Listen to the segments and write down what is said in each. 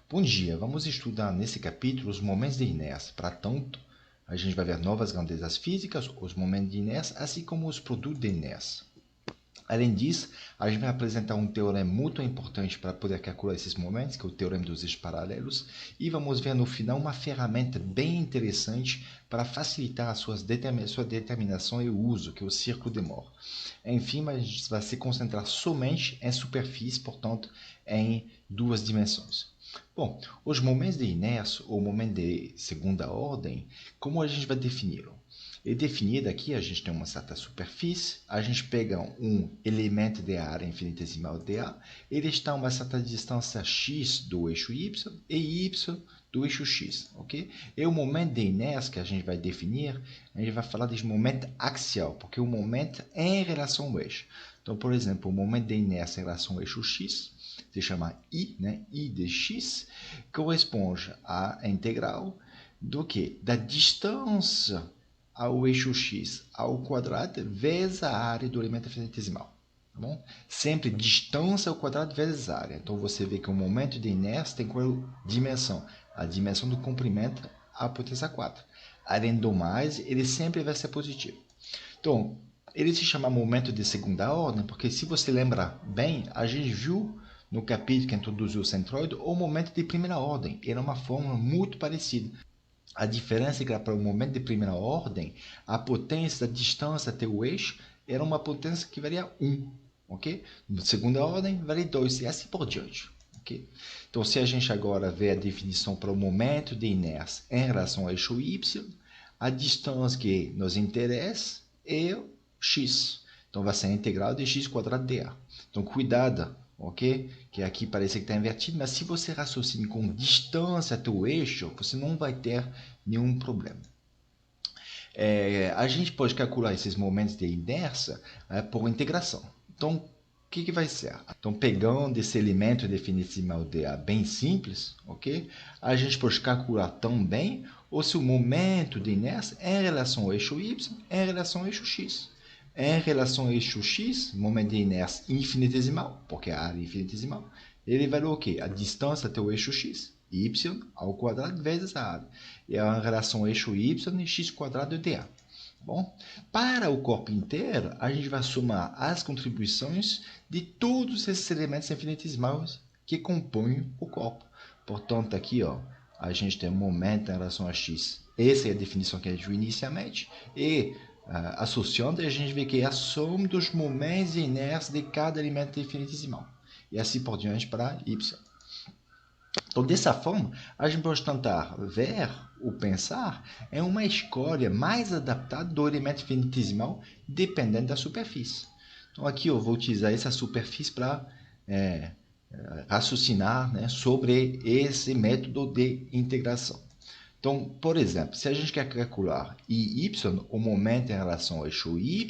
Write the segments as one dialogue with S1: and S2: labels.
S1: Bom dia, vamos estudar nesse capítulo os momentos de inércia. Para tanto, a gente vai ver novas grandezas físicas, os momentos de inércia, assim como os produtos de inércia. Além disso, a gente vai apresentar um teorema muito importante para poder calcular esses momentos, que é o teorema dos eixos paralelos, e vamos ver no final uma ferramenta bem interessante para facilitar a sua determinação e o uso, que é o círculo de Mohr. Enfim, a gente vai se concentrar somente em superfície, portanto, em duas dimensões. Bom, os momentos de inércia ou momento de segunda ordem, como a gente vai defini-lo? É definido aqui, a gente tem uma certa superfície, a gente pega um elemento de área infinitesimal dA, ele está a uma certa distância x do eixo y e y do eixo x, ok? E o momento de inércia que a gente vai definir, a gente vai falar de momento axial, porque o momento é em relação ao eixo. Então, por exemplo, o momento de inércia em relação ao eixo x, se chama I, né? I de x, corresponde à integral do que? Da distância ao eixo x ao quadrado vezes a área do elemento infinitesimal. Tá bom? Sempre distância ao quadrado vezes área. Então, você vê que o momento de inércia tem qual dimensão? A dimensão do comprimento à potência 4. Além do mais, ele sempre vai ser positivo. Então, ele se chama momento de segunda ordem, porque se você lembrar bem, a gente viu no capítulo que introduziu o centroide o momento de primeira ordem. Era uma fórmula muito parecida. A diferença é que para o momento de primeira ordem, a potência da distância até o eixo era uma potência que valia 1, ok? Na segunda ordem, vale 2 e assim por diante, ok? Então, se a gente agora vê a definição para o momento de inércia em relação ao eixo y, a distância que nos interessa é x. Então, vai ser a integral de x quadrado dA. Então, cuidado, ok? Que aqui parece que está invertido, mas se você raciocina com distância até o eixo, você não vai ter nenhum problema. A gente pode calcular esses momentos de inércia por integração. Então, o que vai ser? Então, pegando esse elemento definitivo dA bem simples, ok? A gente pode calcular também ou se o momento de inércia é em relação ao eixo y, é em relação ao eixo x. Em relação ao eixo x, momento de inércia infinitesimal, porque a área é infinitesimal, ele vale o quê? A distância até o eixo x, y ao quadrado vezes a área. E a relação ao eixo y é x quadrado dA. Bom, para o corpo inteiro, a gente vai somar as contribuições de todos esses elementos infinitesimais que compõem o corpo. Portanto, aqui ó, a gente tem um momento em relação a x. Essa é a definição que a gente viu inicialmente. E associando, a gente vê que é a soma dos momentos de inércia de cada elemento infinitesimal. E assim por diante para y. Então, dessa forma, a gente pode tentar ver ou pensar em uma escolha mais adaptada do elemento infinitesimal dependendo da superfície. Então, aqui eu vou utilizar essa superfície para raciocinar, né, sobre esse método de integração. Então, por exemplo, se a gente quer calcular y, o momento em relação ao eixo y,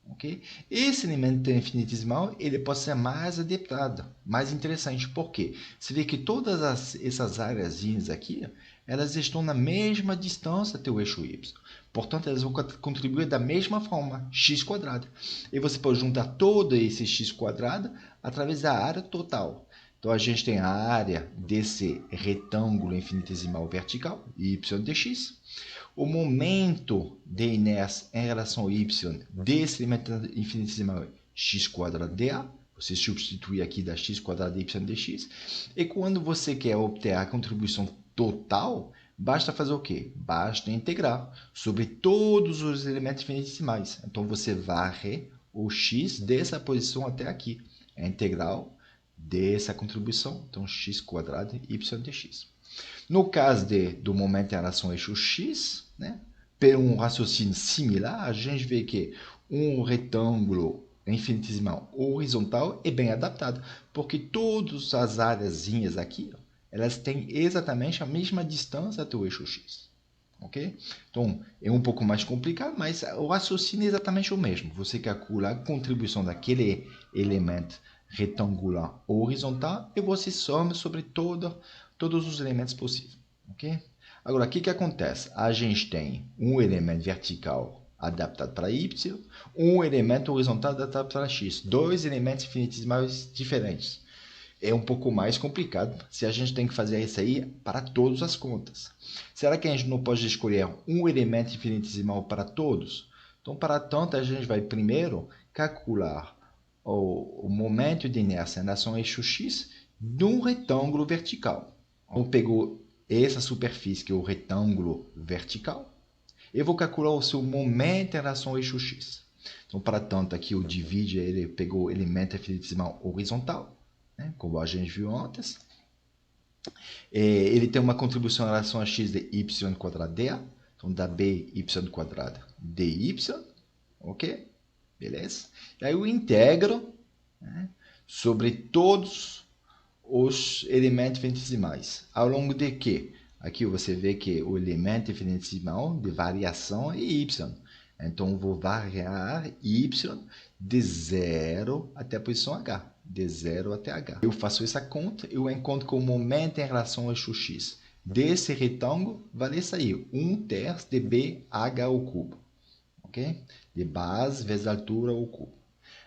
S1: okay? Esse elemento infinitesimal ele pode ser mais adaptado, mais interessante. Por quê? Você vê que todas essas áreas aqui, elas estão na mesma distância até o eixo y. Portanto, elas vão contribuir da mesma forma, x². E você pode juntar todo esse x² através da área total. Então, a gente tem a área desse retângulo infinitesimal vertical, y dx. O momento de inércia em relação ao y desse elemento infinitesimal x² dA, você substitui aqui da x² de y dx, e quando você quer obter a contribuição total, basta fazer o quê? Basta integrar sobre todos os elementos infinitesimais. Então, você varre o x dessa posição até aqui. É a integral dessa contribuição, então x² y dx. No caso do momento em relação ao eixo x, né, por um raciocínio similar, a gente vê que um retângulo infinitesimal horizontal é bem adaptado, porque todas as áreas aqui, elas têm exatamente a mesma distância até o eixo x. Okay? Então, é um pouco mais complicado, mas o raciocínio é exatamente o mesmo. Você calcula a contribuição daquele elemento retangular horizontal e você soma sobre todos os elementos possíveis. Okay? Agora, o que acontece? A gente tem um elemento vertical adaptado para y, um elemento horizontal adaptado para x. Dois elementos infinitesimais diferentes. é um pouco mais complicado se a gente tem que fazer isso aí para todas as contas. Será que a gente não pode escolher um elemento infinitesimal para todos? Então, para tanto, a gente vai primeiro calcular o momento de inércia em relação ao eixo x de um retângulo vertical. Então, pegou essa superfície, que é o retângulo vertical, eu vou calcular o seu momento em relação ao eixo x. Então, para tanto, aqui o divide, ele pegou o elemento infinitesimal horizontal, né, como a gente viu antes. Ele tem uma contribuição em relação a x de y quadrado dA. Então, dá b y quadrado dy, ok? Beleza? E aí eu integro, né, sobre todos os elementos infinitesimais. Ao longo de quê? Aqui você vê que o elemento infinitesimal de variação é y. Então, eu vou variar y de 0 até a posição h. De 0 até h. Eu faço essa conta, eu encontro que o momento em relação ao eixo x desse retângulo vai sair 1/3 de bh ao cubo. Ok? De base vezes altura ao cubo.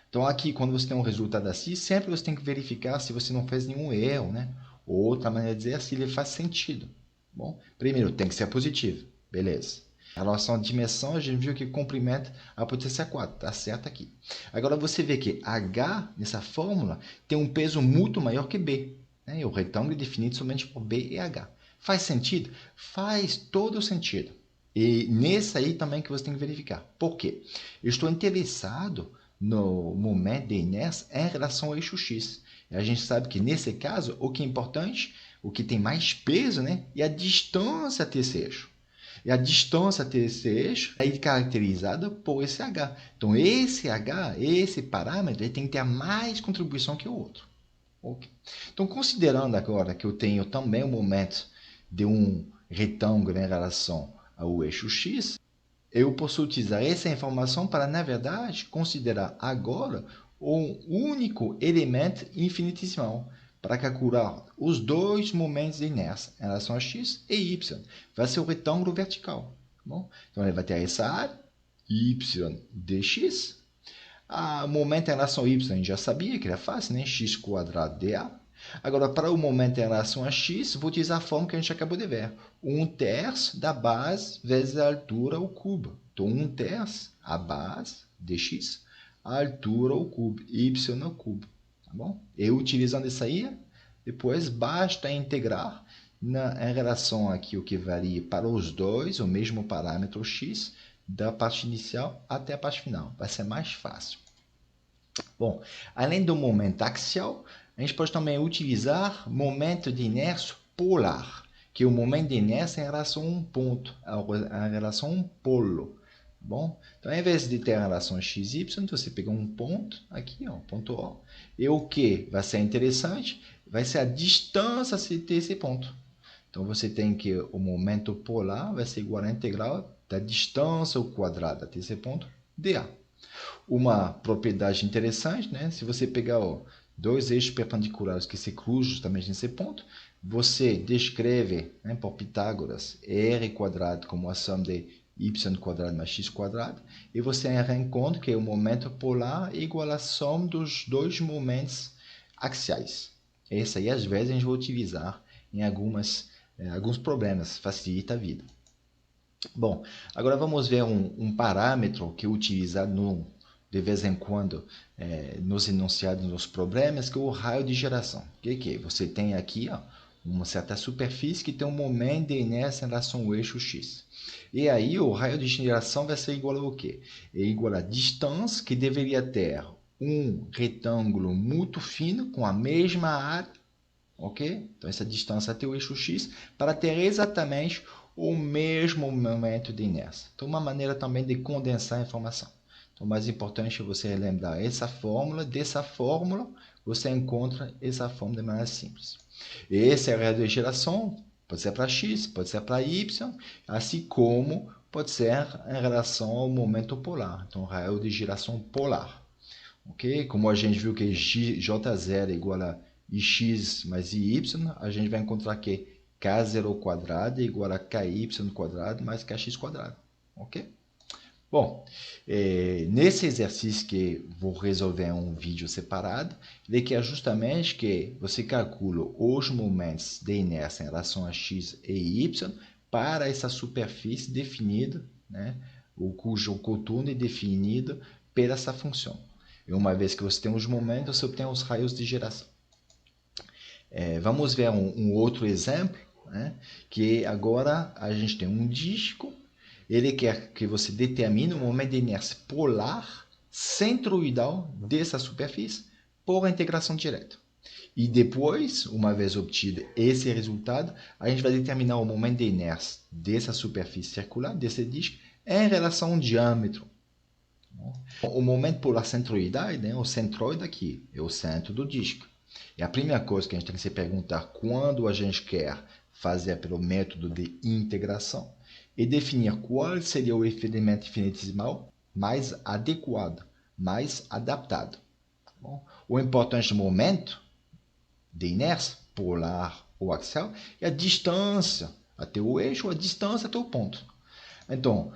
S1: Então, aqui, quando você tem um resultado assim, sempre você tem que verificar se você não fez nenhum erro, né? Ou outra maneira de dizer, se ele faz sentido. Bom, primeiro, tem que ser positivo. Beleza. A relação de dimensão, a gente viu que comprimento a potência 4. Está certo aqui. Agora, você vê que H, nessa fórmula, tem um peso muito maior que B. Né? E o retângulo é definido somente por B e H. Faz sentido? Faz todo sentido. E nesse aí também que você tem que verificar. Por quê? Eu estou interessado no momento de inércia em relação ao eixo x. E a gente sabe que, nesse caso, o que é importante, o que tem mais peso, né, é a distância até esse eixo. E a distância até esse eixo é caracterizada por esse h. Então, esse h, esse parâmetro, ele tem que ter mais contribuição que o outro. Okay? Então, considerando agora que eu tenho também o momento de um retângulo em relação ao eixo x, eu posso utilizar essa informação para, na verdade, considerar agora um único elemento infinitesimal para calcular os dois momentos de inércia em relação a x e y. Vai ser o retângulo vertical. Bom? Então, ele vai ter essa área, y dx. O momento em relação a y, a gente já sabia que era fácil, né? X quadrado dA. Agora, para o momento em relação a x, vou utilizar a fórmula que a gente acabou de ver. 1/3 da base vezes a altura ao cubo. Então, 1/3 a base dx, a altura ao cubo, y ao cubo. Tá bom? Eu utilizando isso aí, depois basta integrar em relação aqui o que varia para os dois, o mesmo parâmetro x, da parte inicial até a parte final. Vai ser mais fácil. Bom, além do momento axial, a gente pode também utilizar momento de inércia polar, que é o momento de inércia em relação a um ponto, em relação a um polo. Bom, então, ao invés de ter a relação x, y, você pega um ponto aqui, ó, ponto O, e o que vai ser interessante vai ser a distância até esse ponto. Então, você tem que o momento polar vai ser igual à integral da distância ao quadrado até esse ponto, dA. Uma propriedade interessante, né? Se você pegar dois eixos perpendiculares que se cruzam justamente nesse ponto, você descreve, né, por Pitágoras, r quadrado como a soma de y quadrado mais x quadrado, e você encontra que o momento polar é igual à soma dos dois momentos axiais. Esse aí, às vezes, a gente vai utilizar em alguns problemas, facilita a vida. Bom, agora vamos ver um parâmetro que é utilizado de vez em quando nos enunciados nos problemas, que é o raio de geração. O que é? Você tem aqui uma certa superfície que tem um momento de inércia em relação ao eixo x. E aí o raio de geração vai ser igual ao quê? É igual à distância que deveria ter um retângulo muito fino com a mesma área, ok? Então essa distância até o eixo x para ter exatamente o mesmo momento de inércia. Então, uma maneira também de condensar a informação. Então, o mais importante é você lembrar essa fórmula. Dessa fórmula, você encontra essa fórmula de maneira simples. Esse é o raio de geração, pode ser para x, pode ser para y, assim como pode ser em relação ao momento polar. Então, raio de geração polar. Ok? Como a gente viu que J0 é igual a ix mais iy, a gente vai encontrar que k0 ao quadrado é igual a ky quadrado mais kx quadrado. Ok? Bom, nesse exercício que vou resolver um vídeo separado, ele quer justamente que você calcule os momentos de inércia em relação a x e y para essa superfície definida, né, o cujo contorno é definido por essa função. E uma vez que você tem os momentos, você obtém os raios de geração. Vamos ver um outro exemplo, né, que agora a gente tem um disco. Ele quer que você determine o momento de inércia polar centroidal dessa superfície por integração direta. E depois, uma vez obtido esse resultado, a gente vai determinar o momento de inércia dessa superfície circular, desse disco, em relação ao diâmetro. O momento polar centroidal, né, o centroide aqui, é o centro do disco. E a primeira coisa que a gente tem que se perguntar quando a gente quer fazer pelo método de integração é definir qual seria o elemento infinitesimal mais adequado, mais adaptado. Bom, o importante momento de inércia, polar ou axial, é a distância até o eixo, a distância até o ponto. Então,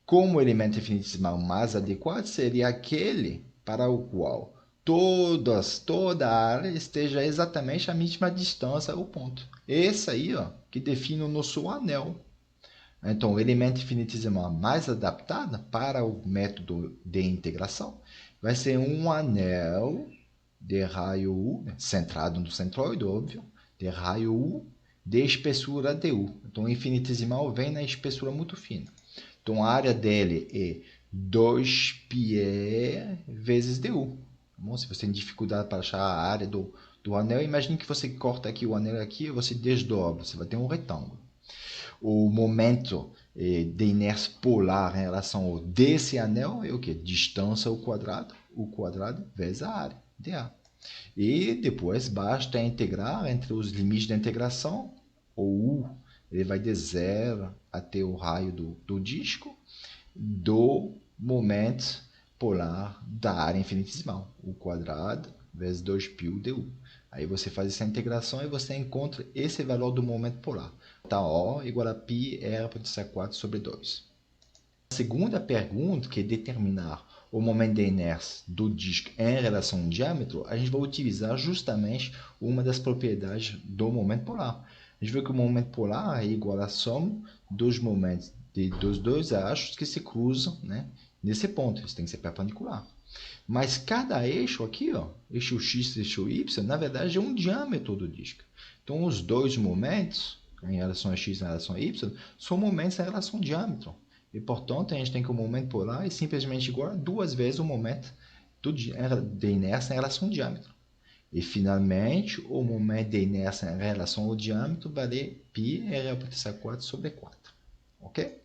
S1: como elemento infinitesimal mais adequado seria aquele para o qual toda a área esteja exatamente à mesma distância ao ponto. Esse aí, ó, que define o nosso anel. Então, o elemento infinitesimal mais adaptado para o método de integração vai ser um anel de raio U, centrado no centroide, óbvio, de raio U, de espessura du. Então, o infinitesimal vem na espessura muito fina. Então, a área dele é 2πr vezes du. Bom, se você tem dificuldade para achar a área do anel, imagine que você corta aqui o anel aqui e você desdobra, você vai ter um retângulo. O momento de inércia polar em relação desse anel é o que? Distância ao quadrado, o quadrado vezes a área, dA. E depois basta integrar entre os limites da integração, o U ele vai de 0 até o raio do disco, do momento polar da área infinitesimal, o quadrado vezes 2π du. Aí você faz essa integração e você encontra esse valor do momento polar. Tá, O igual a πr potencial 4 sobre 2. A segunda pergunta, que é determinar o momento de inércia do disco em relação ao diâmetro, a gente vai utilizar justamente uma das propriedades do momento polar. A gente vê que o momento polar é igual à soma dos momentos dos dois eixos que se cruzam, né, nesse ponto. Isso tem que ser perpendicular. Mas cada eixo aqui, ó, eixo x e eixo y, na verdade é um diâmetro do disco. Então, os dois momentos, em relação a x e em relação a y, são momentos em relação ao diâmetro. E, portanto, a gente tem que o momento polar é simplesmente igual a 2 vezes o momento de inércia em relação ao diâmetro. E, finalmente, o momento de inércia em relação ao diâmetro vale πr potencial 4 sobre 4. Ok?